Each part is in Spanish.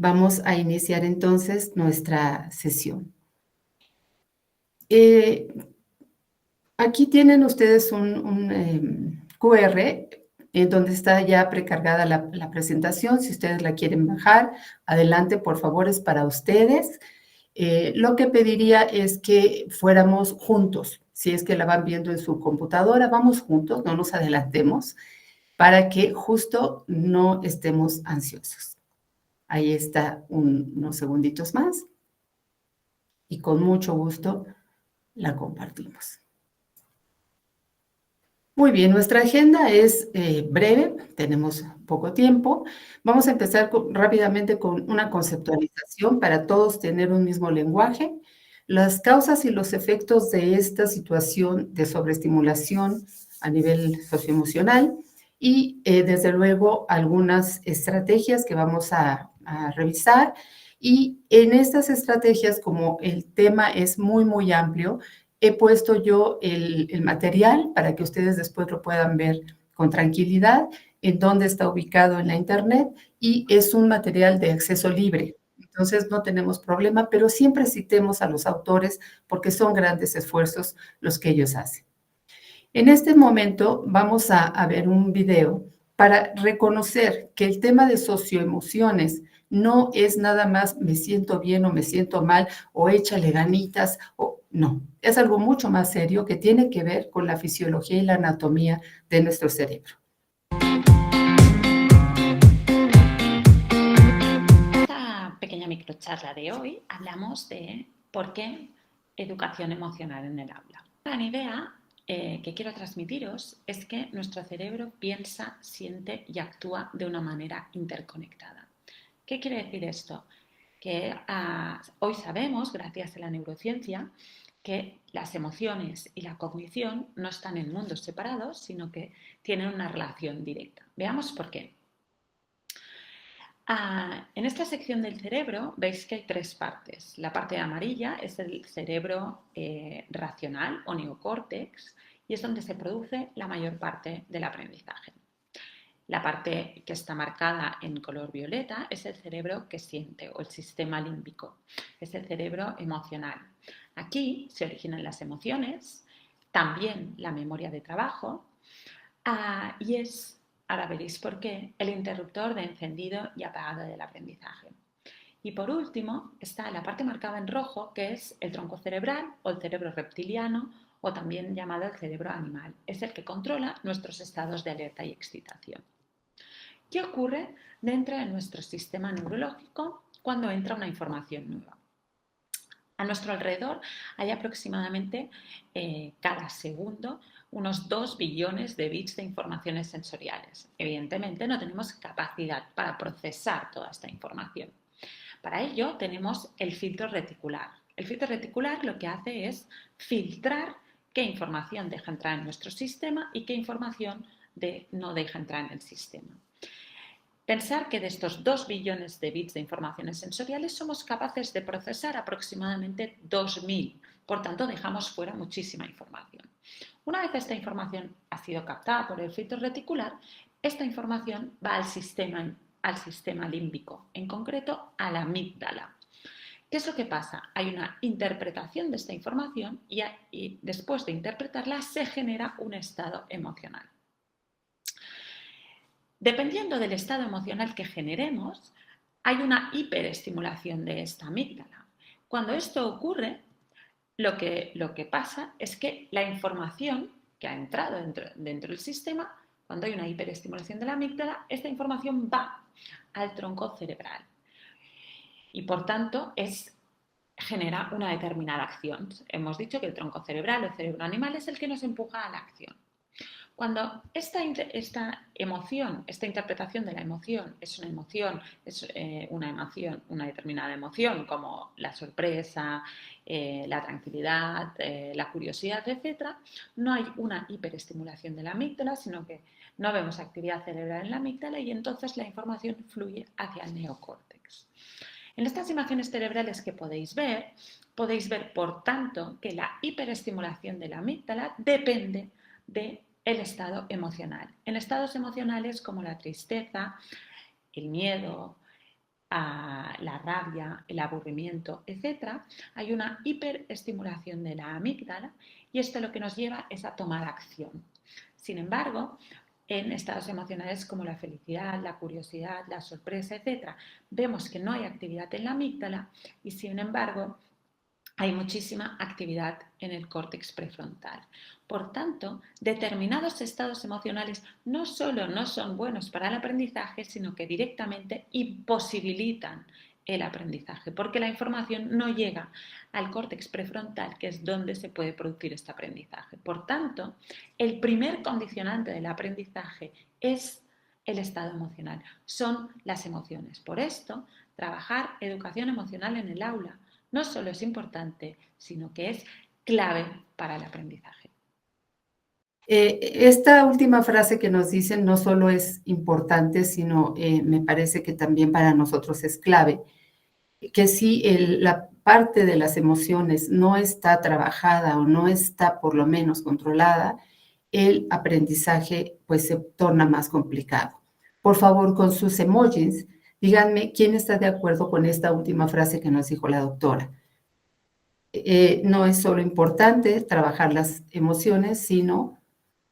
Vamos a iniciar entonces nuestra sesión. Eh, Aquí tienen ustedes un QR en donde está ya precargada la presentación. Si ustedes la quieren bajar, adelante, por favor, es para ustedes. Lo que pediría es que fuéramos juntos. Si es que la van viendo en su computadora, vamos juntos, no nos adelantemos, para que justo no estemos ansiosos. Ahí está unos segunditos más y con mucho gusto la compartimos. Muy bien, nuestra agenda es breve, tenemos poco tiempo. Vamos a empezar rápidamente con una conceptualización para todos tener un mismo lenguaje, las causas y los efectos de esta situación de sobreestimulación a nivel socioemocional y desde luego algunas estrategias que vamos a revisar. Y en estas estrategias, como el tema es muy amplio, he puesto yo el material para que ustedes después lo puedan ver con tranquilidad en dónde está ubicado en la internet y es un material de acceso libre. Entonces no tenemos problema, pero siempre citemos a los autores porque son grandes esfuerzos los que ellos hacen. En este momento vamos a ver un video para reconocer que el tema de socioemociones no es nada más me siento bien o me siento mal o échale ganitas o no, es algo mucho más serio que tiene que ver con la fisiología y la anatomía de nuestro cerebro. En esta pequeña microcharla de hoy hablamos de por qué educación emocional en el aula. La gran idea que quiero transmitiros es que nuestro cerebro piensa, siente y actúa de una manera interconectada. ¿Qué quiere decir esto? Que hoy sabemos, gracias a la neurociencia, que las emociones y la cognición no están en mundos separados, sino que tienen una relación directa. Veamos por qué. En esta sección del cerebro veis que hay tres partes. La parte amarilla es el cerebro racional o neocórtex y es donde se produce la mayor parte del aprendizaje. La parte que está marcada en color violeta es el cerebro que siente o el sistema límbico, es el cerebro emocional. Aquí se originan las emociones, también la memoria de trabajo y es, ahora veréis por qué, el interruptor de encendido y apagado del aprendizaje. Y por último está la parte marcada en rojo, que es el tronco cerebral o el cerebro reptiliano o también llamado el cerebro animal. Es el que controla nuestros estados de alerta y excitación. ¿Qué ocurre dentro de nuestro sistema neurológico cuando entra una información nueva? A nuestro alrededor hay aproximadamente cada segundo unos 2 billones de bits de informaciones sensoriales. Evidentemente no tenemos capacidad para procesar toda esta información. Para ello tenemos el filtro reticular. El filtro reticular lo que hace es filtrar qué información deja entrar en nuestro sistema y qué información no deja entrar en el sistema. Pensar que de estos 2 billones de bits de informaciones sensoriales somos capaces de procesar aproximadamente 2000, por tanto dejamos fuera muchísima información. Una vez esta información ha sido captada por el filtro reticular, esta información va al sistema límbico, en concreto a la amígdala. ¿Qué es lo que pasa? Hay una interpretación de esta información y después de interpretarla se genera un estado emocional. Dependiendo del estado emocional que generemos, hay una hiperestimulación de esta amígdala. Cuando esto ocurre, lo que pasa es que la información que ha entrado dentro del sistema, cuando hay una hiperestimulación de la amígdala, esta información va al tronco cerebral y por tanto genera una determinada acción. Hemos dicho que el tronco cerebral o el cerebro animal es el que nos empuja a la acción. Cuando esta emoción, esta interpretación de la emoción es una determinada emoción como la sorpresa, la tranquilidad, la curiosidad, etc., no hay una hiperestimulación de la amígdala, sino que no vemos actividad cerebral en la amígdala y entonces la información fluye hacia el neocórtex. En estas imágenes cerebrales que podéis ver, por tanto, que la hiperestimulación de la amígdala depende del estado emocional. En estados emocionales como la tristeza, el miedo, a la rabia, el aburrimiento, etcétera, hay una hiperestimulación de la amígdala y esto lo que nos lleva es a tomar acción. Sin embargo, en estados emocionales como la felicidad, la curiosidad, la sorpresa, etcétera, vemos que no hay actividad en la amígdala y sin embargo hay muchísima actividad en el córtex prefrontal. Por tanto, determinados estados emocionales no solo no son buenos para el aprendizaje, sino que directamente imposibilitan el aprendizaje, porque la información no llega al córtex prefrontal, que es donde se puede producir este aprendizaje. Por tanto, el primer condicionante del aprendizaje es el estado emocional, son las emociones. Por esto, trabajar educación emocional en el aula no solo es importante, sino que es clave para el aprendizaje. Esta última frase que nos dicen no solo es importante, sino me parece que también para nosotros es clave, que si la parte de las emociones no está trabajada o no está por lo menos controlada, el aprendizaje pues se torna más complicado. Por favor, con sus emojis, díganme quién está de acuerdo con esta última frase que nos dijo la doctora. No es solo importante trabajar las emociones, sino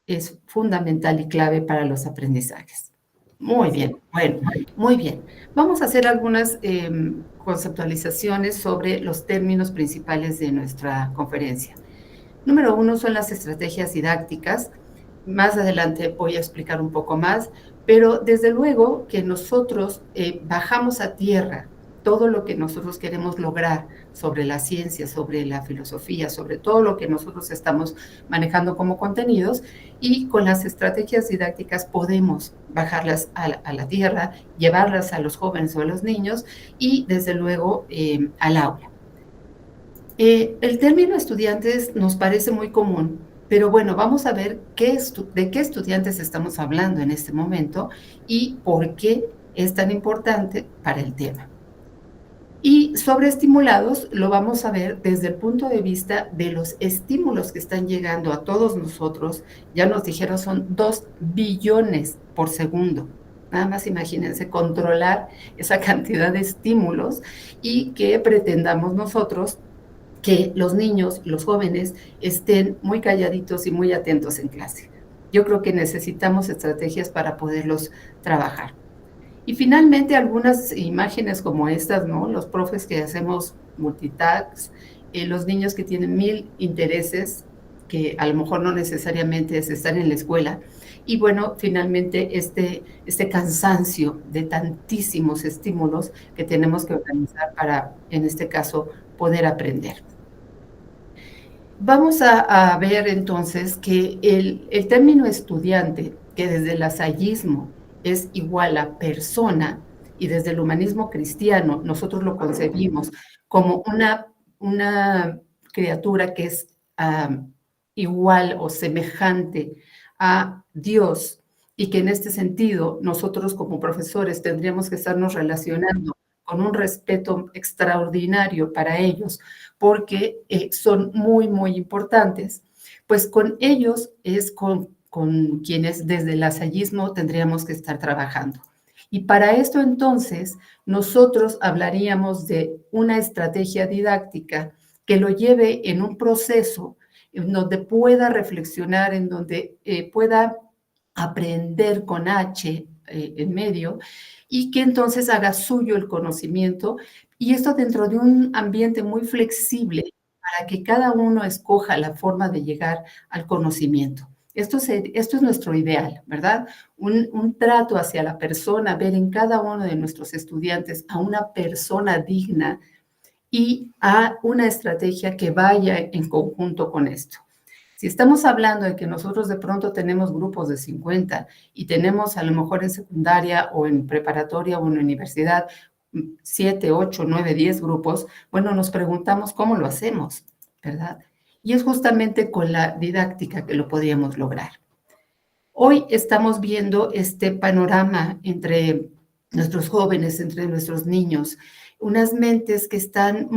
es fundamental y clave para los aprendizajes. Muy bien, bueno, muy bien. Vamos a hacer algunas conceptualizaciones sobre los términos principales de nuestra conferencia. Número 1 son las estrategias didácticas. Más adelante voy a explicar un poco más, pero desde luego que nosotros bajamos a tierra todo lo que nosotros queremos lograr sobre la ciencia, sobre la filosofía, sobre todo lo que nosotros estamos manejando como contenidos, y con las estrategias didácticas podemos bajarlas a la tierra, llevarlas a los jóvenes o a los niños y desde luego al aula. El término estudiantes nos parece muy común, pero bueno, vamos a ver de qué estudiantes estamos hablando en este momento y por qué es tan importante para el tema. Y sobre estimulados lo vamos a ver desde el punto de vista de los estímulos que están llegando a todos nosotros. Ya nos dijeron, son 2 billones por segundo. Nada más imagínense controlar esa cantidad de estímulos y que pretendamos nosotros que los niños, los jóvenes, estén muy calladitos y muy atentos en clase. Yo creo que necesitamos estrategias para poderlos trabajar. Y finalmente algunas imágenes como estas, ¿no? Los profes que hacemos multitask, los niños que tienen 1000 intereses, que a lo mejor no necesariamente es estar en la escuela. Y bueno, finalmente este cansancio de tantísimos estímulos que tenemos que organizar para, en este caso, poder aprender. Vamos a ver entonces que el término estudiante, que desde el lasallismo es igual a persona, y desde el humanismo cristiano nosotros lo concebimos como una criatura que es igual o semejante a Dios, y que en este sentido nosotros como profesores tendríamos que estarnos relacionando con un respeto extraordinario para ellos, porque son muy, muy importantes. Pues con ellos es con quienes desde el lasallismo tendríamos que estar trabajando. Y para esto entonces nosotros hablaríamos de una estrategia didáctica que lo lleve en un proceso en donde pueda reflexionar, en donde pueda aprender con H en medio, y que entonces haga suyo el conocimiento, y esto dentro de un ambiente muy flexible para que cada uno escoja la forma de llegar al conocimiento. Esto es nuestro ideal, ¿verdad? Un trato hacia la persona, ver en cada uno de nuestros estudiantes a una persona digna y a una estrategia que vaya en conjunto con esto. Si estamos hablando de que nosotros de pronto tenemos grupos de 50 y tenemos a lo mejor en secundaria o en preparatoria o en universidad 7, 8, 9, 10 grupos, bueno, nos preguntamos cómo lo hacemos, ¿verdad? Y es justamente con la didáctica que lo podríamos lograr. Hoy estamos viendo este panorama entre nuestros jóvenes, entre nuestros niños, unas mentes que están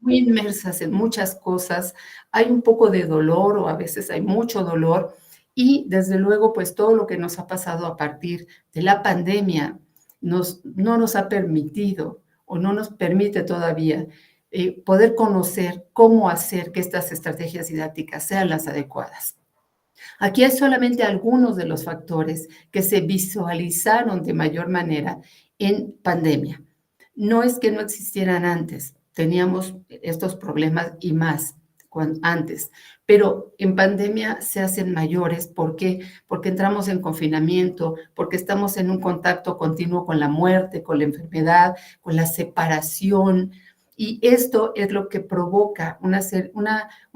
muy inmersas en muchas cosas. Hay un poco de dolor o a veces hay mucho dolor, y desde luego pues todo lo que nos ha pasado a partir de la pandemia no nos ha permitido o no nos permite todavía poder conocer cómo hacer que estas estrategias didácticas sean las adecuadas. Aquí hay solamente algunos de los factores que se visualizaron de mayor manera en pandemia. No es que no existieran antes, teníamos estos problemas y más antes, pero en pandemia se hacen mayores. ¿Por qué? Porque entramos en confinamiento, porque estamos en un contacto continuo con la muerte, con la enfermedad, con la separación, y esto es lo que provoca un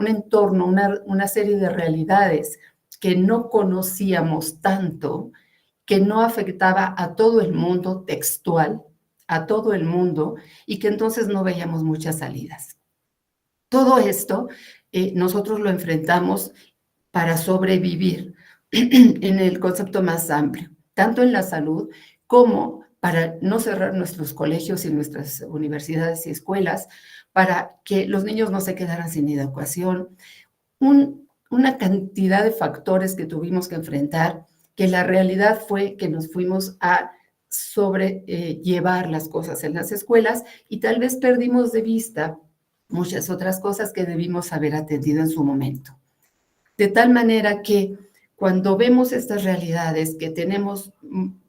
entorno, una serie de realidades que no conocíamos tanto, que no afectaba a todo el mundo textual, a todo el mundo, y que entonces no veíamos muchas salidas. Todo esto nosotros lo enfrentamos para sobrevivir en el concepto más amplio, tanto en la salud como para no cerrar nuestros colegios y nuestras universidades y escuelas, para que los niños no se quedaran sin educación. Una cantidad de factores que tuvimos que enfrentar, que la realidad fue que nos fuimos a sobrellevar las cosas en las escuelas y tal vez perdimos de vista muchas otras cosas que debimos haber atendido en su momento. De tal manera que cuando vemos estas realidades, que tenemos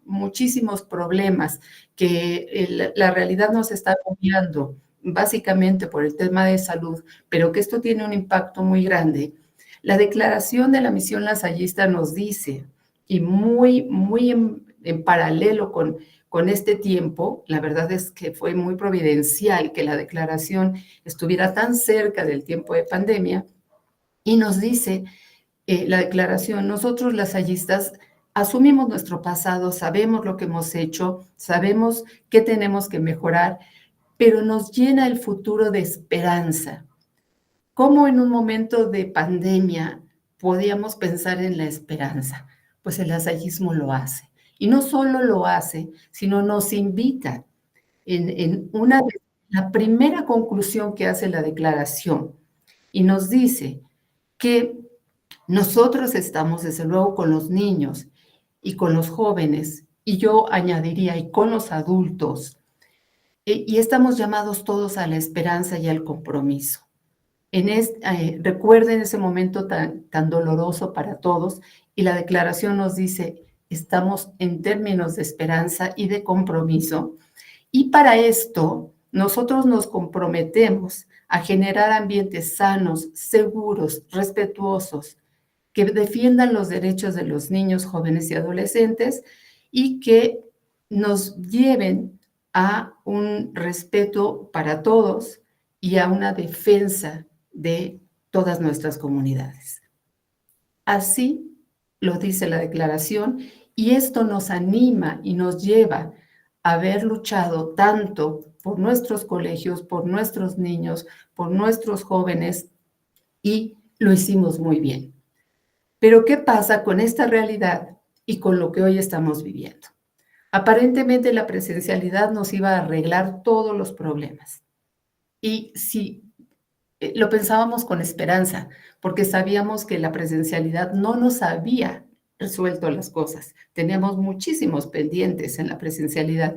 muchísimos problemas, que la realidad nos está cambiando básicamente por el tema de salud, pero que esto tiene un impacto muy grande, la declaración de la misión lasallista nos dice, y muy en paralelo con este tiempo, la verdad es que fue muy providencial que la declaración estuviera tan cerca del tiempo de pandemia, y nos dice la declaración, nosotros lasallistas asumimos nuestro pasado, sabemos lo que hemos hecho, sabemos qué tenemos que mejorar, pero nos llena el futuro de esperanza. ¿Cómo en un momento de pandemia podíamos pensar en la esperanza? Pues el lasallismo lo hace. Y no solo lo hace, sino nos invita la primera conclusión que hace la declaración y nos dice que nosotros estamos desde luego con los niños y con los jóvenes, y yo añadiría, y con los adultos, y estamos llamados todos a la esperanza y al compromiso. Recuerden ese momento tan doloroso para todos, y la declaración nos dice, estamos en términos de esperanza y de compromiso, y para esto nosotros nos comprometemos a generar ambientes sanos, seguros, respetuosos, que defiendan los derechos de los niños, jóvenes y adolescentes y que nos lleven a un respeto para todos y a una defensa de todas nuestras comunidades. Así lo dice la declaración, y esto nos anima y nos lleva a haber luchado tanto por nuestros colegios, por nuestros niños, por nuestros jóvenes, y lo hicimos muy bien. Pero ¿qué pasa con esta realidad y con lo que hoy estamos viviendo? Aparentemente la presencialidad nos iba a arreglar todos los problemas. Y sí, lo pensábamos con esperanza, porque sabíamos que la presencialidad no nos había resuelto las cosas. Teníamos muchísimos pendientes en la presencialidad,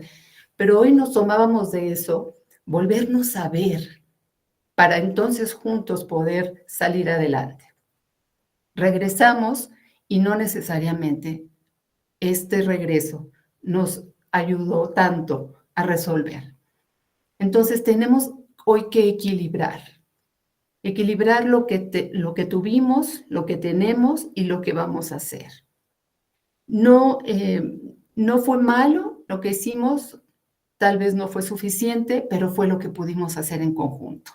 pero hoy nos tomábamos de eso, volvernos a ver, para entonces juntos poder salir adelante. Regresamos y no necesariamente este regreso nos ayudó tanto a resolver. Entonces tenemos hoy que equilibrar lo que tuvimos, lo que tenemos y lo que vamos a hacer. No fue malo lo que hicimos, tal vez no fue suficiente, pero fue lo que pudimos hacer en conjunto.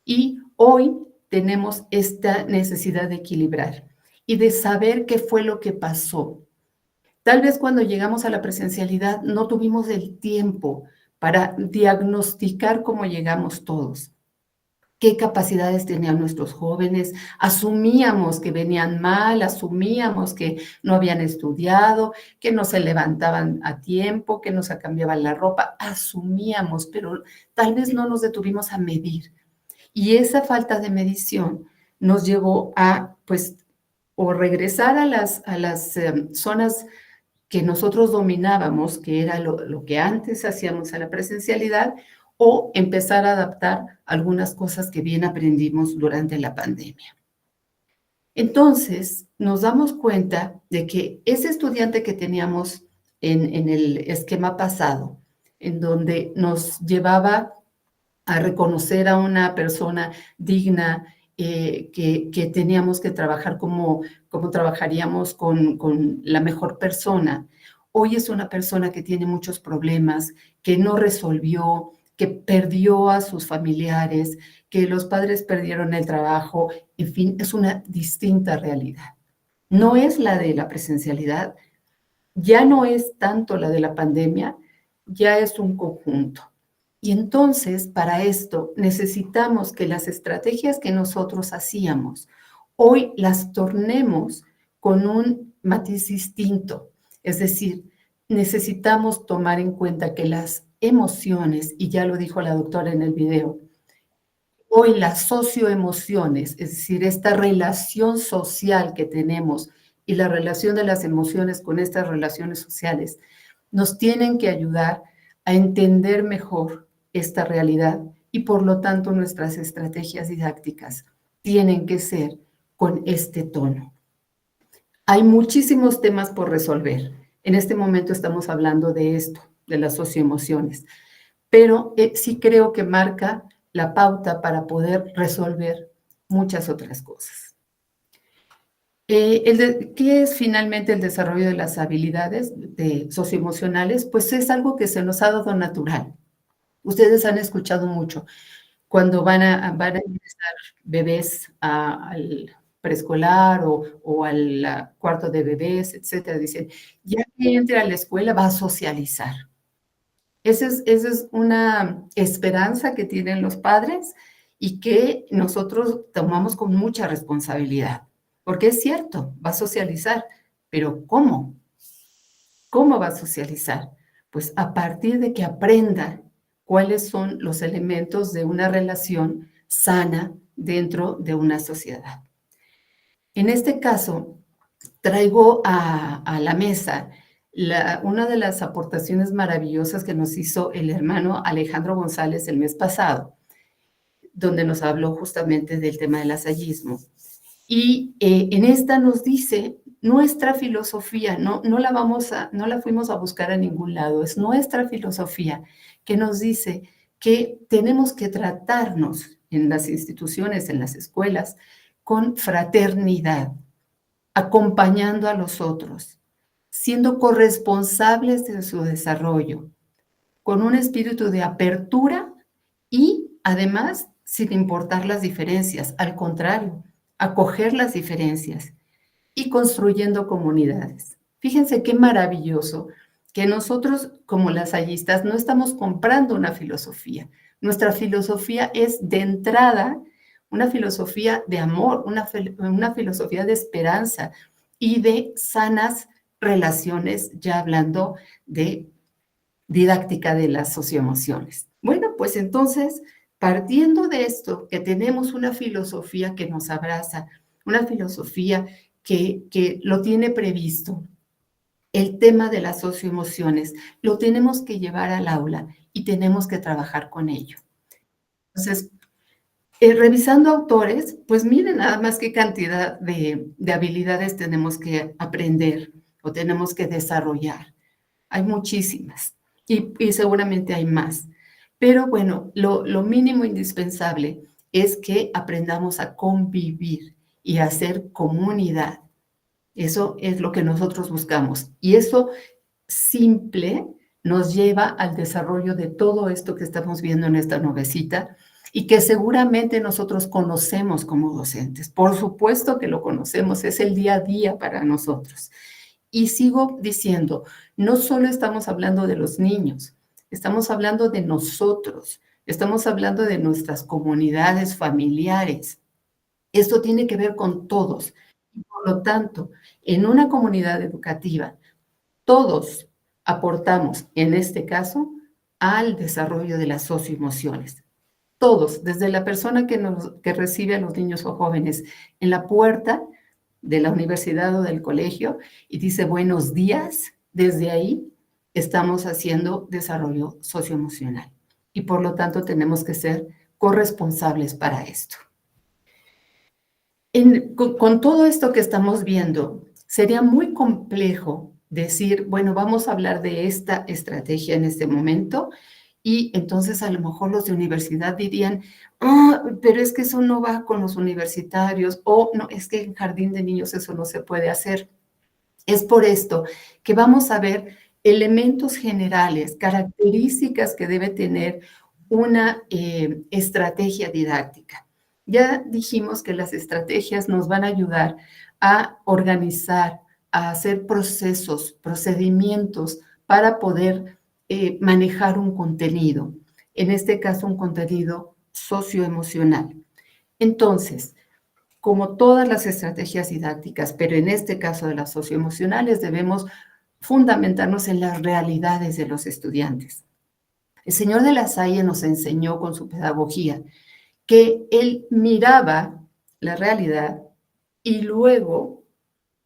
Y hoy tenemos esta necesidad de equilibrar y de saber qué fue lo que pasó. Tal vez cuando llegamos a la presencialidad no tuvimos el tiempo para diagnosticar cómo llegamos todos. ¿Qué capacidades tenían nuestros jóvenes? Asumíamos que venían mal, asumíamos que no habían estudiado, que no se levantaban a tiempo, que no se cambiaban la ropa. Asumíamos, pero tal vez no nos detuvimos a medir. Y esa falta de medición nos llevó a, pues, o regresar a las zonas que nosotros dominábamos, que era lo que antes hacíamos a la presencialidad, o empezar a adaptar algunas cosas que bien aprendimos durante la pandemia. Entonces, nos damos cuenta de que ese estudiante que teníamos en el esquema pasado, en donde nos llevaba a reconocer a una persona digna, que teníamos que trabajar como trabajaríamos con la mejor persona. Hoy es una persona que tiene muchos problemas, que no resolvió, que perdió a sus familiares, que los padres perdieron el trabajo, en fin, es una distinta realidad. No es la de la presencialidad, ya no es tanto la de la pandemia, ya es un conjunto. Y entonces, para esto, necesitamos que las estrategias que nosotros hacíamos, hoy las tornemos con un matiz distinto. Es decir, necesitamos tomar en cuenta que las emociones, y ya lo dijo la doctora en el video, hoy las socioemociones, es decir, esta relación social que tenemos y la relación de las emociones con estas relaciones sociales, nos tienen que ayudar a entender mejor esta realidad y por lo tanto nuestras estrategias didácticas tienen que ser con este tono. Hay muchísimos temas por resolver. En este momento estamos hablando de esto, de las socioemociones, pero sí creo que marca la pauta para poder resolver muchas otras cosas. ¿Qué es finalmente el desarrollo de las habilidades socioemocionales? Pues es algo que se nos ha dado natural. Ustedes han escuchado mucho cuando van a ingresar bebés al preescolar o al cuarto de bebés, etcétera. Dicen, ya que entre a la escuela va a socializar. Esa es una esperanza que tienen los padres y que nosotros tomamos con mucha responsabilidad. Porque es cierto, va a socializar, pero ¿cómo? ¿Cómo va a socializar? Pues a partir de que aprenda cuáles son los elementos de una relación sana dentro de una sociedad. En este caso, traigo a la mesa una de las aportaciones maravillosas que nos hizo el hermano Alejandro González el mes pasado, donde nos habló justamente del tema del lasallismo. Y en esta nos dice nuestra filosofía, no la fuimos a buscar a ningún lado, es nuestra filosofía que nos dice que tenemos que tratarnos en las instituciones, en las escuelas, con fraternidad, acompañando a los otros, siendo corresponsables de su desarrollo, con un espíritu de apertura y además sin importar las diferencias, al contrario, acoger las diferencias y construyendo comunidades. Fíjense qué maravilloso que nosotros como lasallistas no estamos comprando una filosofía. Nuestra filosofía es de entrada una filosofía de amor, una filosofía de esperanza y de sanas relaciones, ya hablando de didáctica de las socioemociones. Bueno, pues entonces, partiendo de esto, que tenemos una filosofía que nos abraza, una filosofía que lo tiene previsto, el tema de las socioemociones, lo tenemos que llevar al aula y tenemos que trabajar con ello. Entonces, revisando autores, pues miren nada más qué cantidad de habilidades tenemos que aprender o tenemos que desarrollar. Hay muchísimas y seguramente hay más. Pero bueno, lo mínimo indispensable es que aprendamos a convivir y a hacer comunidad. Eso es lo que nosotros buscamos. Y eso simple nos lleva al desarrollo de todo esto que estamos viendo en esta novecita y que seguramente nosotros conocemos como docentes. Por supuesto que lo conocemos, es el día a día para nosotros. Y sigo diciendo, no solo estamos hablando de los niños, estamos hablando de nosotros, estamos hablando de nuestras comunidades familiares. Esto tiene que ver con todos. Y por lo tanto, en una comunidad educativa, todos aportamos, en este caso, al desarrollo de las socioemociones. Todos, desde la persona que recibe a los niños o jóvenes en la puerta de la universidad o del colegio y dice buenos días, desde ahí estamos haciendo desarrollo socioemocional y por lo tanto tenemos que ser corresponsables para esto. Con todo esto que estamos viendo, sería muy complejo decir, bueno, vamos a hablar de esta estrategia en este momento y entonces a lo mejor los de universidad dirían, pero es que eso no va con los universitarios o no, es que en jardín de niños eso no se puede hacer. Es por esto que vamos a ver elementos generales, características que debe tener una estrategia didáctica. Ya dijimos que las estrategias nos van a ayudar a organizar, a hacer procesos, procedimientos para poder manejar un contenido, en este caso un contenido socioemocional. Entonces, como todas las estrategias didácticas, pero en este caso de las socioemocionales, debemos fundamentarnos en las realidades de los estudiantes. El señor de la Salle nos enseñó con su pedagogía que él miraba la realidad y luego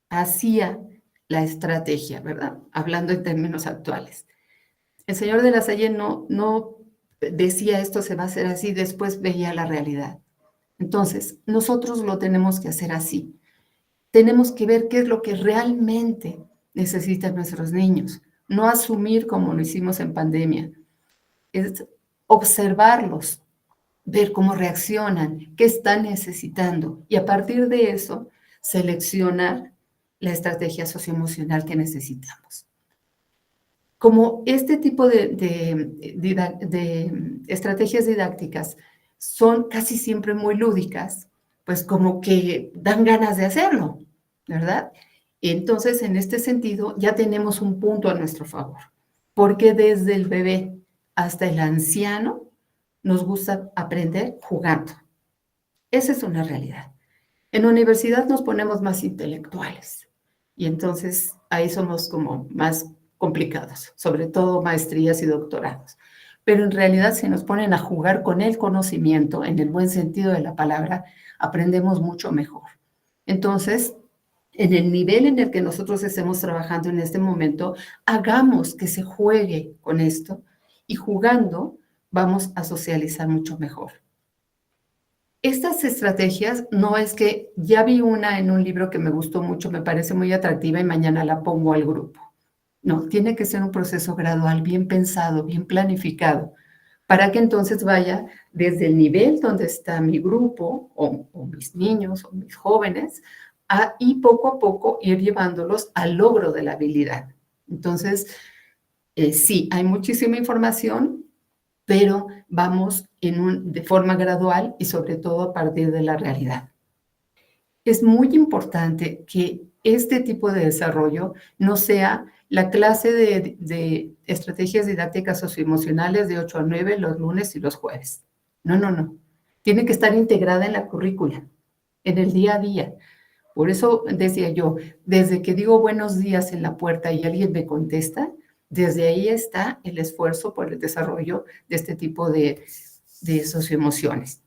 hacía la estrategia, ¿verdad? Hablando en términos actuales. El señor de la Salle no decía esto se va a hacer así, después veía la realidad. Entonces, nosotros lo tenemos que hacer así. Tenemos que ver qué es lo que realmente necesitan nuestros niños, no asumir como lo hicimos en pandemia, es observarlos, ver cómo reaccionan, qué están necesitando y a partir de eso seleccionar la estrategia socioemocional que necesitamos. Como este tipo de estrategias didácticas son casi siempre muy lúdicas, pues como que dan ganas de hacerlo, ¿verdad? Entonces, en este sentido, ya tenemos un punto a nuestro favor, porque desde el bebé hasta el anciano nos gusta aprender jugando. Esa es una realidad. En la universidad nos ponemos más intelectuales y entonces ahí somos como más complicados, sobre todo maestrías y doctorados. Pero en realidad si nos ponen a jugar con el conocimiento, en el buen sentido de la palabra, aprendemos mucho mejor. Entonces, en el nivel en el que nosotros estemos trabajando en este momento, hagamos que se juegue con esto y jugando vamos a socializar mucho mejor. Estas estrategias no es que ya vi una en un libro que me gustó mucho, me parece muy atractiva y mañana la pongo al grupo. No, tiene que ser un proceso gradual, bien pensado, bien planificado, para que entonces vaya desde el nivel donde está mi grupo o mis niños o mis jóvenes y poco a poco ir llevándolos al logro de la habilidad. Entonces, sí, hay muchísima información, pero vamos de forma gradual y sobre todo a partir de la realidad. Es muy importante que este tipo de desarrollo no sea la clase de estrategias didácticas socioemocionales de 8 a 9 los lunes y los jueves. No, no, no. Tiene que estar integrada en la currícula, en el día a día. Por eso decía yo, desde que digo buenos días en la puerta y alguien me contesta, desde ahí está el esfuerzo por el desarrollo de este tipo de socioemociones.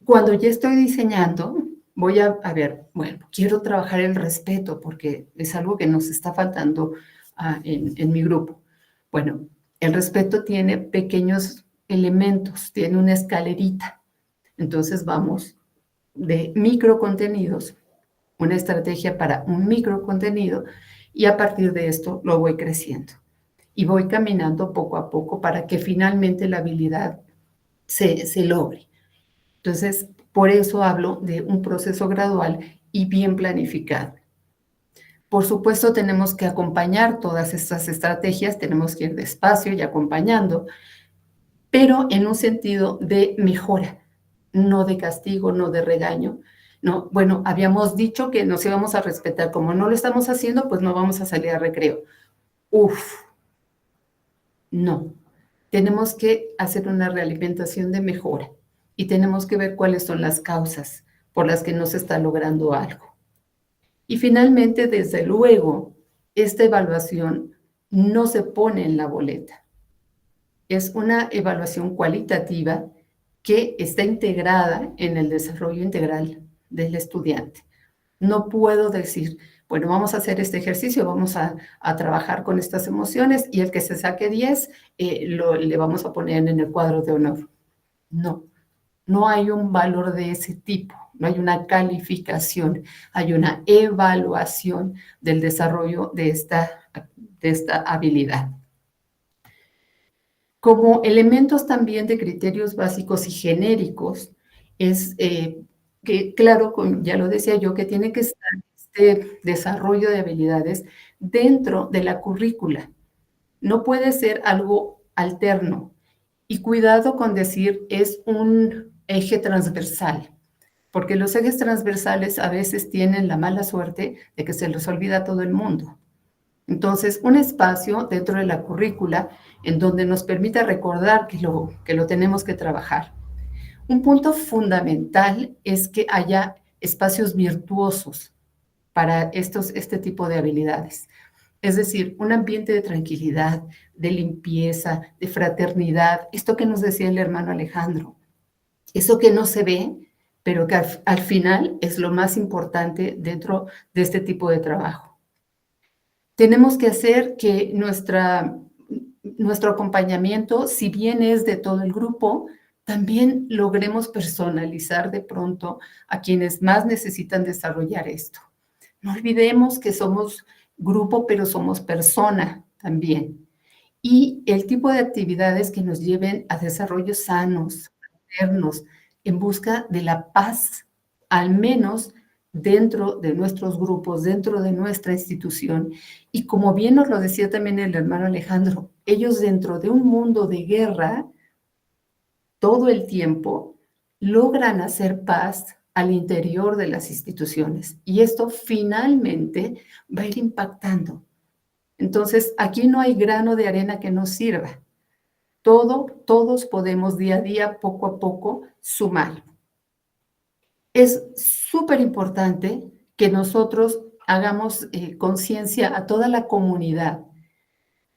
Cuando ya estoy diseñando, voy a ver, bueno, quiero trabajar el respeto porque es algo que nos está faltando en mi grupo. Bueno, el respeto tiene pequeños elementos, tiene una escalerita. Entonces vamos de microcontenidos, una estrategia para un microcontenido y a partir de esto lo voy creciendo. Y voy caminando poco a poco para que finalmente la habilidad se logre. Entonces, por eso hablo de un proceso gradual y bien planificado. Por supuesto, tenemos que acompañar todas estas estrategias, tenemos que ir despacio y acompañando, pero en un sentido de mejora, no de castigo, no de regaño. No, bueno, habíamos dicho que nos íbamos a respetar, como no lo estamos haciendo, pues no vamos a salir a recreo. No, tenemos que hacer una realimentación de mejora y tenemos que ver cuáles son las causas por las que no se está logrando algo. Y finalmente, desde luego, esta evaluación no se pone en la boleta. Es una evaluación cualitativa que está integrada en el desarrollo integral del estudiante. No puedo decir, bueno, vamos a hacer este ejercicio, vamos a trabajar con estas emociones y el que se saque 10 le vamos a poner en el cuadro de honor. No, no hay un valor de ese tipo, no hay una calificación, hay una evaluación del desarrollo de esta habilidad. Como elementos también de criterios básicos y genéricos, es que, claro, ya lo decía yo, que tiene que estar este desarrollo de habilidades dentro de la currícula. No puede ser algo alterno. Y cuidado con decir es un eje transversal, porque los ejes transversales a veces tienen la mala suerte de que se los olvida a todo el mundo. Entonces, un espacio dentro de la currícula en donde nos permita recordar que lo tenemos que trabajar. Un punto fundamental es que haya espacios virtuosos para este tipo de habilidades. Es decir, un ambiente de tranquilidad, de limpieza, de fraternidad, esto que nos decía el hermano Alejandro, eso que no se ve, pero que al final es lo más importante dentro de este tipo de trabajo. Tenemos que hacer que nuestro acompañamiento, si bien es de todo el grupo, también logremos personalizar de pronto a quienes más necesitan desarrollar esto. No olvidemos que somos grupo, pero somos persona también. Y el tipo de actividades que nos lleven a desarrollos sanos, fraternos, en busca de la paz, al menos dentro de nuestros grupos, dentro de nuestra institución. Y como bien nos lo decía también el hermano Alejandro, ellos dentro de un mundo de guerra, todo el tiempo, logran hacer paz al interior de las instituciones. Y esto finalmente va a ir impactando. Entonces, aquí no hay grano de arena que nos sirva. Todos podemos día a día, poco a poco, sumar. Es súper importante que nosotros hagamos conciencia a toda la comunidad.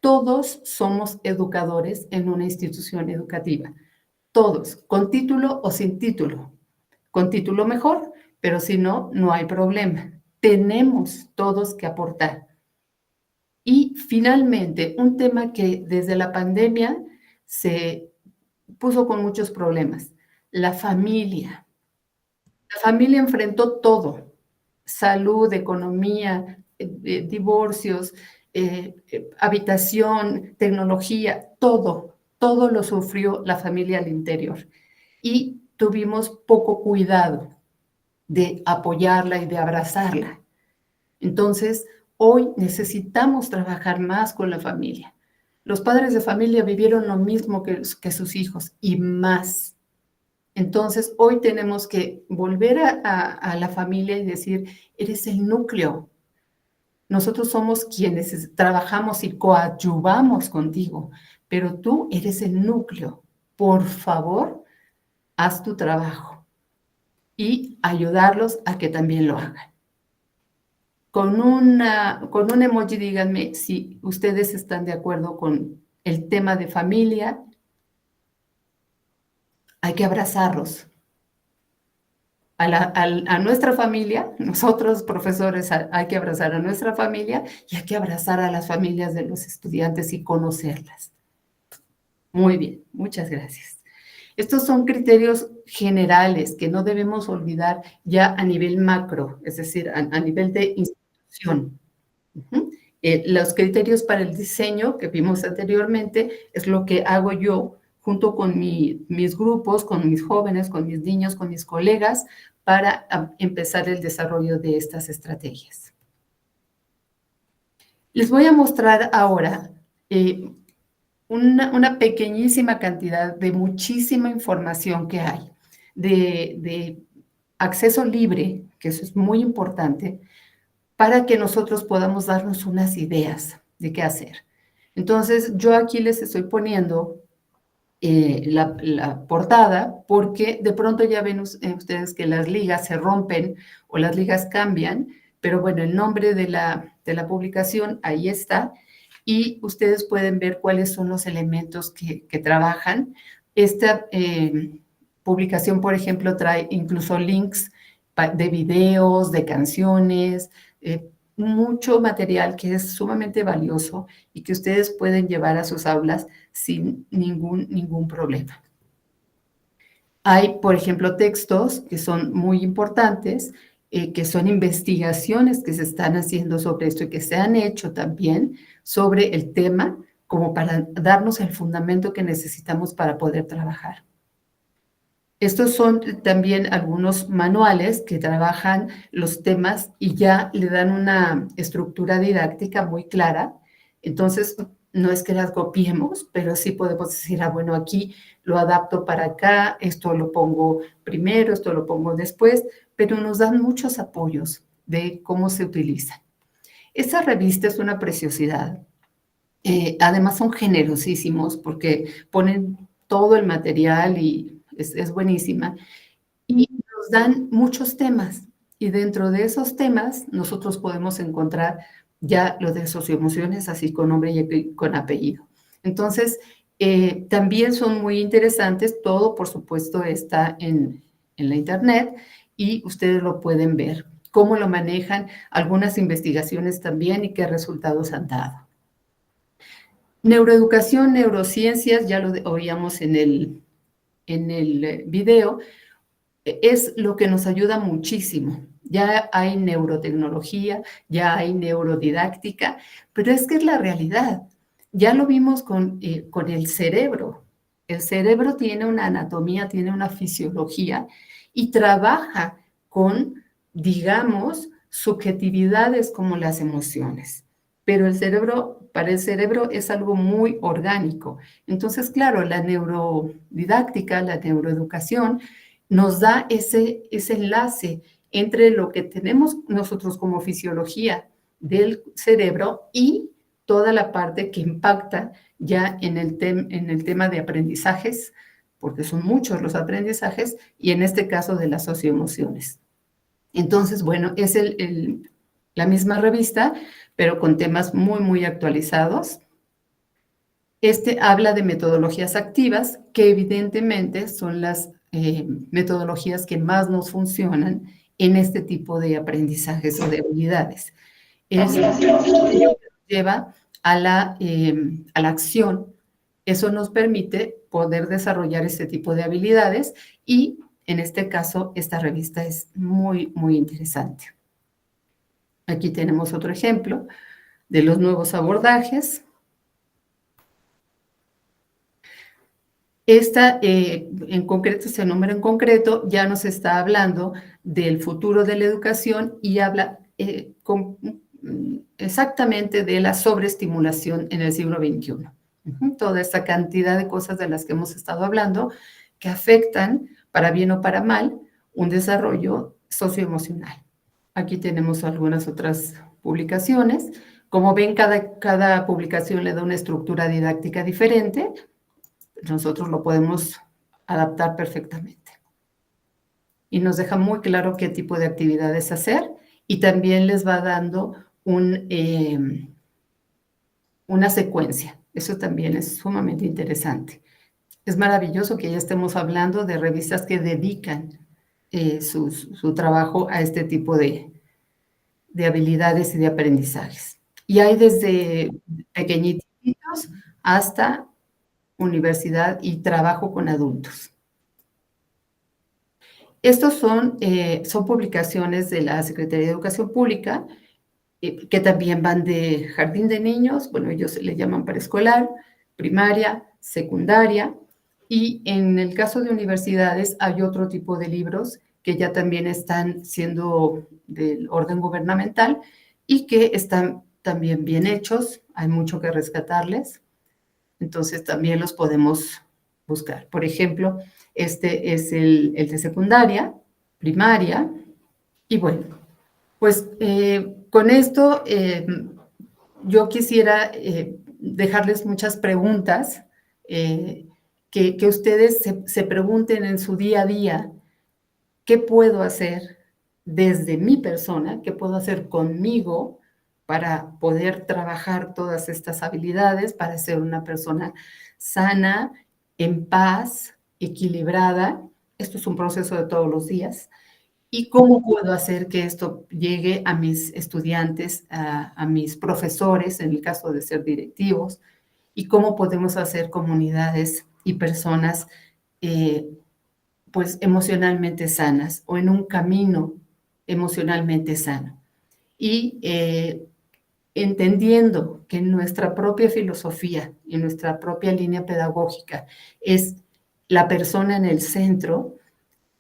Todos somos educadores en una institución educativa. Todos, con título o sin título. Con título mejor, pero si no, no hay problema. Tenemos todos que aportar. Y finalmente, un tema que desde la pandemia se puso con muchos problemas, la familia. La familia enfrentó todo, salud, economía, divorcios, habitación, tecnología, todo lo sufrió la familia al interior. Y tuvimos poco cuidado de apoyarla y de abrazarla. Entonces, hoy necesitamos trabajar más con la familia. Los padres de familia vivieron lo mismo que sus hijos y más. Entonces, hoy tenemos que volver a la familia y decir, eres el núcleo. Nosotros somos quienes trabajamos y coadyuvamos contigo, pero tú eres el núcleo. Por favor, haz tu trabajo y ayudarlos a que también lo hagan. Con un emoji díganme si ustedes están de acuerdo con el tema de familia. Hay que abrazarlos. A nuestra familia, nosotros profesores hay que abrazar a nuestra familia y hay que abrazar a las familias de los estudiantes y conocerlas. Muy bien, muchas gracias. Estos son criterios generales que no debemos olvidar ya a nivel macro, es decir, a nivel de institución. Los criterios para el diseño que vimos anteriormente es lo que hago yo junto con mis grupos, con mis jóvenes, con mis niños, con mis colegas, para empezar el desarrollo de estas estrategias. Les voy a mostrar ahora una pequeñísima cantidad de muchísima información que hay, de acceso libre, que eso es muy importante, para que nosotros podamos darnos unas ideas de qué hacer. Entonces, yo aquí les estoy poniendo la portada porque de pronto ya ven ustedes que las ligas se rompen o las ligas cambian, pero bueno, el nombre de la publicación ahí está y ustedes pueden ver cuáles son los elementos que trabajan. Esta publicación, por ejemplo, trae incluso links de videos, de canciones, mucho material que es sumamente valioso y que ustedes pueden llevar a sus aulas sin ningún problema. Hay, por ejemplo, textos que son muy importantes, que son investigaciones que se están haciendo sobre esto y que se han hecho también sobre el tema, como para darnos el fundamento que necesitamos para poder trabajar. Estos son también algunos manuales que trabajan los temas y ya le dan una estructura didáctica muy clara. Entonces, no es que las copiemos, pero sí podemos decir, bueno, aquí lo adapto para acá, esto lo pongo primero, esto lo pongo después, pero nos dan muchos apoyos de cómo se utiliza. Esta revista es una preciosidad. Además son generosísimos porque ponen todo el material y es buenísima. Y nos dan muchos temas. Y dentro de esos temas nosotros podemos encontrar ya lo de socioemociones, así con nombre y con apellido. Entonces, también son muy interesantes. Todo, por supuesto, está en la internet y ustedes lo pueden ver. Cómo lo manejan, algunas investigaciones también y qué resultados han dado. Neuroeducación, neurociencias, ya lo oíamos en el video, es lo que nos ayuda muchísimo. Ya hay neurotecnología, ya hay neurodidáctica, pero es que es la realidad. Ya lo vimos con el cerebro. El cerebro tiene una anatomía, tiene una fisiología y trabaja con, digamos, subjetividades como las emociones. Pero para el cerebro es algo muy orgánico. Entonces, claro, la neurodidáctica, la neuroeducación, nos da ese enlace entre lo que tenemos nosotros como fisiología del cerebro y toda la parte que impacta ya en el tema de aprendizajes, porque son muchos los aprendizajes, y en este caso de las socioemociones. Entonces, bueno, es la misma revista, pero con temas muy, muy actualizados. Este habla de metodologías activas, que evidentemente son las metodologías que más nos funcionan en este tipo de aprendizajes o de habilidades. Es lo que nos lleva a la acción. Eso nos permite poder desarrollar este tipo de habilidades y, en este caso, esta revista es muy, muy interesante. Aquí tenemos otro ejemplo de los nuevos abordajes. Esta, en concreto, ese número en concreto, ya nos está hablando del futuro de la educación y habla exactamente de la sobreestimulación en el siglo XXI. Toda esta cantidad de cosas de las que hemos estado hablando que afectan, para bien o para mal, un desarrollo socioemocional. Aquí tenemos algunas otras publicaciones. Como ven, cada publicación le da una estructura didáctica diferente. Nosotros lo podemos adaptar perfectamente. Y nos deja muy claro qué tipo de actividades hacer y también les va dando una secuencia. Eso también es sumamente interesante. Es maravilloso que ya estemos hablando de revistas que dedican su trabajo a este tipo de habilidades y de aprendizajes. Y hay desde pequeñitos hasta universidad y trabajo con adultos. Estos son publicaciones de la Secretaría de Educación Pública, que también van de jardín de niños, bueno, ellos le llaman preescolar, primaria, secundaria, y en el caso de universidades hay otro tipo de libros que ya también están siendo del orden gubernamental y que están también bien hechos, hay mucho que rescatarles, entonces también los podemos buscar. Por ejemplo, este es el de secundaria, primaria, y bueno, pues con esto yo quisiera dejarles muchas preguntas, que ustedes se pregunten en su día a día, ¿qué puedo hacer desde mi persona? ¿Qué puedo hacer conmigo para poder trabajar todas estas habilidades, para ser una persona sana, en paz, equilibrada? Esto es un proceso de todos los días. ¿Y cómo puedo hacer que esto llegue a mis estudiantes, a mis profesores, en el caso de ser directivos? ¿Y cómo podemos hacer comunidades y personas eh, pues emocionalmente sanas o en un camino emocionalmente sano? Y entendiendo que nuestra propia filosofía y nuestra propia línea pedagógica es la persona en el centro,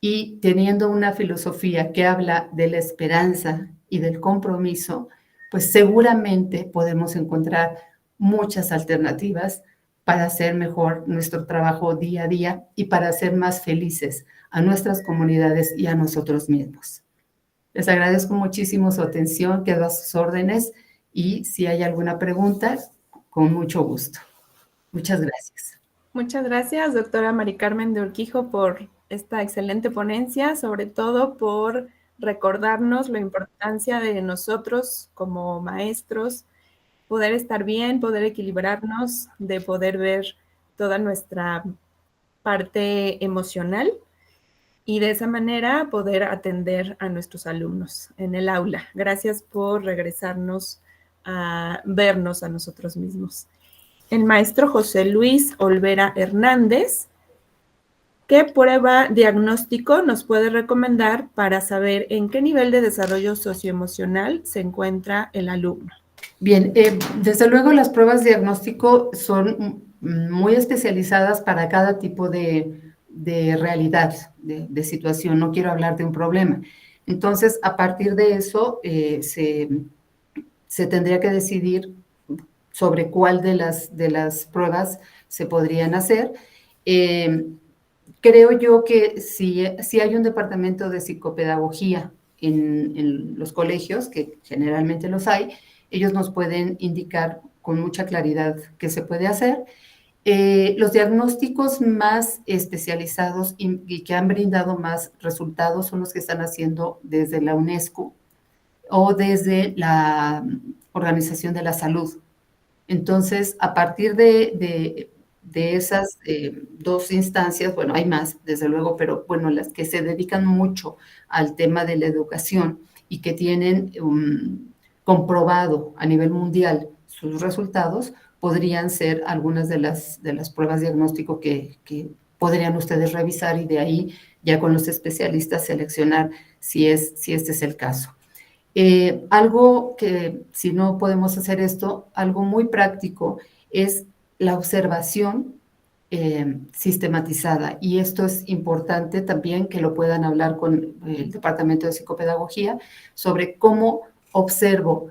y teniendo una filosofía que habla de la esperanza y del compromiso, pues seguramente podemos encontrar muchas alternativas para hacer mejor nuestro trabajo día a día y para hacer más felices a nuestras comunidades y a nosotros mismos. Les agradezco muchísimo su atención, quedo a sus órdenes y si hay alguna pregunta, con mucho gusto. Muchas gracias. Muchas gracias, doctora Mari Carmen de Urquijo, por esta excelente ponencia, sobre todo por recordarnos la importancia de nosotros como maestros, poder estar bien, poder equilibrarnos, de poder ver toda nuestra parte emocional y de esa manera poder atender a nuestros alumnos en el aula. Gracias por regresarnos a vernos a nosotros mismos. El maestro José Luis Olvera Hernández, ¿qué prueba diagnóstico nos puede recomendar para saber en qué nivel de desarrollo socioemocional se encuentra el alumno? Bien, desde luego las pruebas de diagnóstico son muy especializadas para cada tipo de realidad, de situación. No quiero hablar de un problema. Entonces, a partir de eso, se tendría que decidir sobre cuál de las pruebas se podrían hacer. Creo yo que si hay un departamento de psicopedagogía en los colegios, que generalmente los hay, ellos nos pueden indicar con mucha claridad qué se puede hacer. Los diagnósticos más especializados y que han brindado más resultados son los que están haciendo desde la UNESCO o desde la Organización de la Salud. Entonces, a partir de esas dos instancias, bueno, hay más, desde luego, pero bueno, las que se dedican mucho al tema de la educación y que tienen comprobado a nivel mundial sus resultados, podrían ser algunas de las pruebas de diagnóstico que podrían ustedes revisar y de ahí ya con los especialistas seleccionar si este es el caso. Algo que, si no podemos hacer esto, algo muy práctico es la observación sistematizada. Y esto es importante también que lo puedan hablar con el Departamento de Psicopedagogía sobre cómo observo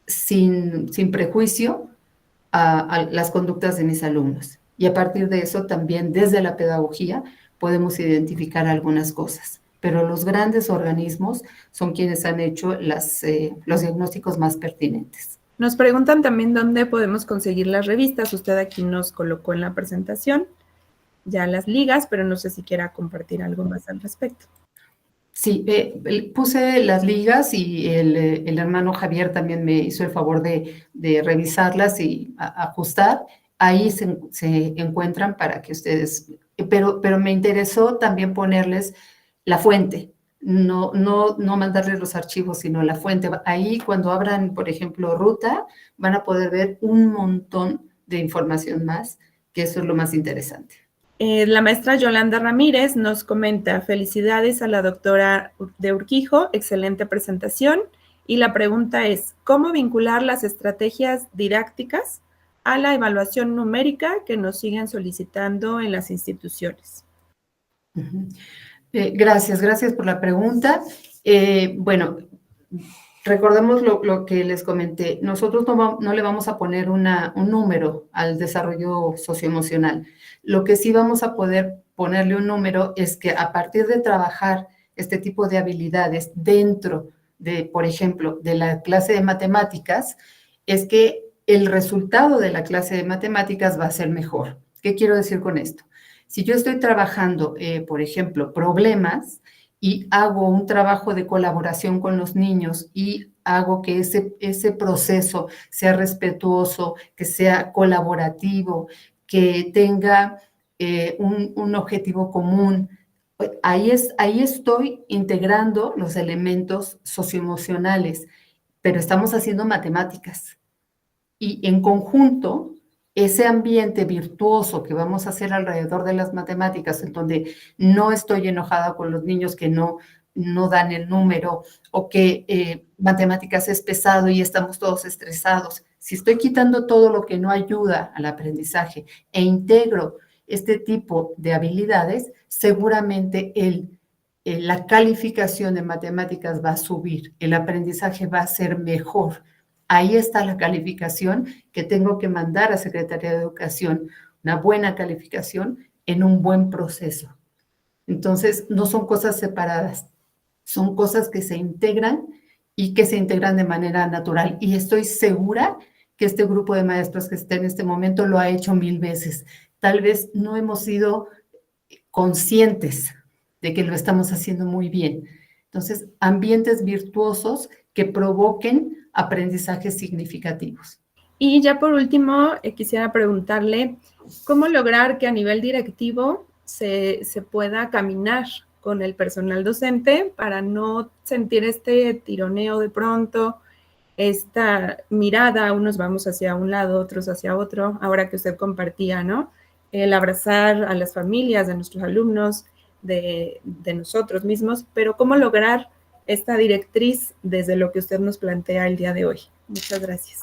sin prejuicio a las conductas de mis alumnos. Y a partir de eso también desde la pedagogía podemos identificar algunas cosas. Pero los grandes organismos son quienes han hecho los diagnósticos más pertinentes. Nos preguntan también dónde podemos conseguir las revistas. Usted aquí nos colocó en la presentación ya las ligas, pero no sé si quiera compartir algo más al respecto. Sí, puse las ligas y el hermano Javier también me hizo el favor de revisarlas y ajustar. Ahí se encuentran para que ustedes, pero me interesó también ponerles la fuente, no mandarles los archivos, sino la fuente. Ahí cuando abran, por ejemplo, ruta, van a poder ver un montón de información más, que eso es lo más interesante. La maestra Yolanda Ramírez nos comenta: felicidades a la doctora de Urquijo, excelente presentación. Y la pregunta es, ¿cómo vincular las estrategias didácticas a la evaluación numérica que nos siguen solicitando en las instituciones? Gracias por la pregunta. Bueno, recordemos lo que les comenté. Nosotros no le vamos a poner un número al desarrollo socioemocional. Lo que sí vamos a poder ponerle un número es que a partir de trabajar este tipo de habilidades dentro de, por ejemplo, de la clase de matemáticas, es que el resultado de la clase de matemáticas va a ser mejor. ¿Qué quiero decir con esto? Si yo estoy trabajando, por ejemplo, problemas y hago un trabajo de colaboración con los niños y hago que ese proceso sea respetuoso, que sea colaborativo, que tenga un objetivo común Ahí estoy integrando los elementos socioemocionales, pero estamos haciendo matemáticas. Y en conjunto, ese ambiente virtuoso que vamos a hacer alrededor de las matemáticas, en donde no estoy enojada con los niños que no dan el número, o que matemáticas es pesado y estamos todos estresados. Si estoy quitando todo lo que no ayuda al aprendizaje e integro este tipo de habilidades, seguramente la calificación de matemáticas va a subir, el aprendizaje va a ser mejor. Ahí está la calificación que tengo que mandar a Secretaría de Educación, una buena calificación en un buen proceso. Entonces, no son cosas separadas, son cosas que se integran y que se integran de manera natural. Y estoy segura que este grupo de maestros que está en este momento lo ha hecho 1000 veces. Tal vez no hemos sido conscientes de que lo estamos haciendo muy bien. Entonces, ambientes virtuosos que provoquen aprendizajes significativos. Y ya por último, quisiera preguntarle, ¿cómo lograr que a nivel directivo se pueda caminar con el personal docente para no sentir este tironeo de pronto, esta mirada, unos vamos hacia un lado, otros hacia otro, ahora que usted compartía, ¿no? El abrazar a las familias de nuestros alumnos, de nosotros mismos, pero ¿cómo lograr esta directriz desde lo que usted nos plantea el día de hoy? Muchas gracias.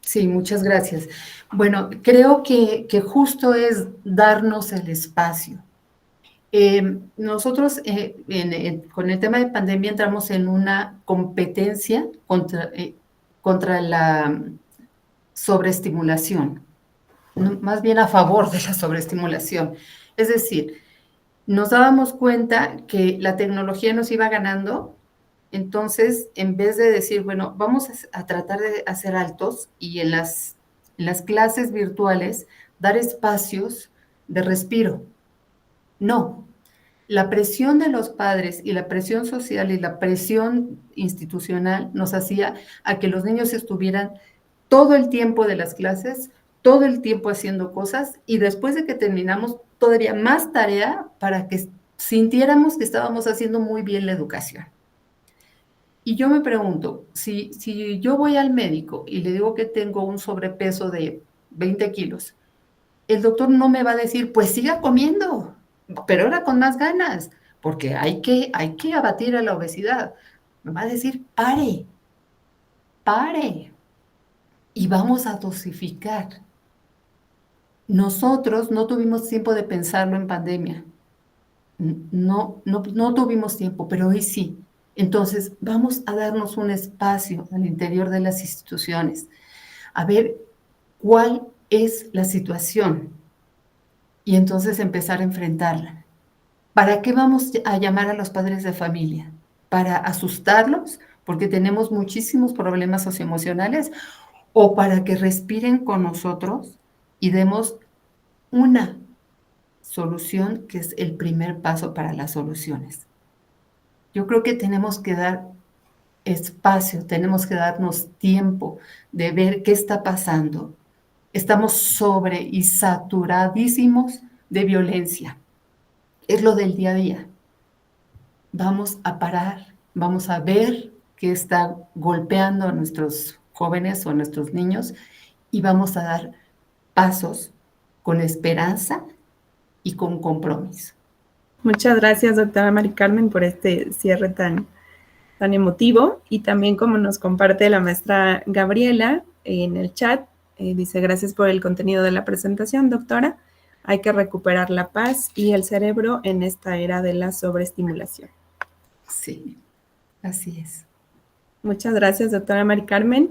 Sí, muchas gracias. Bueno, creo que justo es darnos el espacio. Nosotros con el tema de pandemia entramos en una competencia contra la sobreestimulación, más bien a favor de la sobreestimulación. Es decir, nos dábamos cuenta que la tecnología nos iba ganando, entonces en vez de decir, bueno, vamos a tratar de hacer altos y en las clases virtuales dar espacios de respiro. No, la presión de los padres y la presión social y la presión institucional nos hacía a que los niños estuvieran todo el tiempo de las clases, todo el tiempo haciendo cosas y después de que terminamos todavía más tarea para que sintiéramos que estábamos haciendo muy bien la educación. Y yo me pregunto, si yo voy al médico y le digo que tengo un sobrepeso de 20 kilos, el doctor no me va a decir, pues siga comiendo, pero ahora con más ganas, porque hay que abatir a la obesidad. Me va a decir, pare, y vamos a dosificar. Nosotros no tuvimos tiempo de pensarlo en pandemia. No tuvimos tiempo, pero hoy sí. Entonces, vamos a darnos un espacio al interior de las instituciones, a ver cuál es la situación y entonces empezar a enfrentarla. ¿Para qué vamos a llamar a los padres de familia? ¿Para asustarlos? Porque tenemos muchísimos problemas socioemocionales, o para que respiren con nosotros y demos una solución que es el primer paso para las soluciones. Yo creo que tenemos que dar espacio, tenemos que darnos tiempo de ver qué está pasando. Estamos sobre y saturadísimos de violencia. Es lo del día a día. Vamos a parar, vamos a ver qué está golpeando a nuestros jóvenes o a nuestros niños y vamos a dar pasos con esperanza y con compromiso. Muchas gracias, doctora Mari Carmen, por este cierre tan emotivo y también como nos comparte la maestra Gabriela en el chat, dice, gracias por el contenido de la presentación, doctora. Hay que recuperar la paz y el cerebro en esta era de la sobreestimulación. Sí, así es. Muchas gracias, doctora Mari Carmen.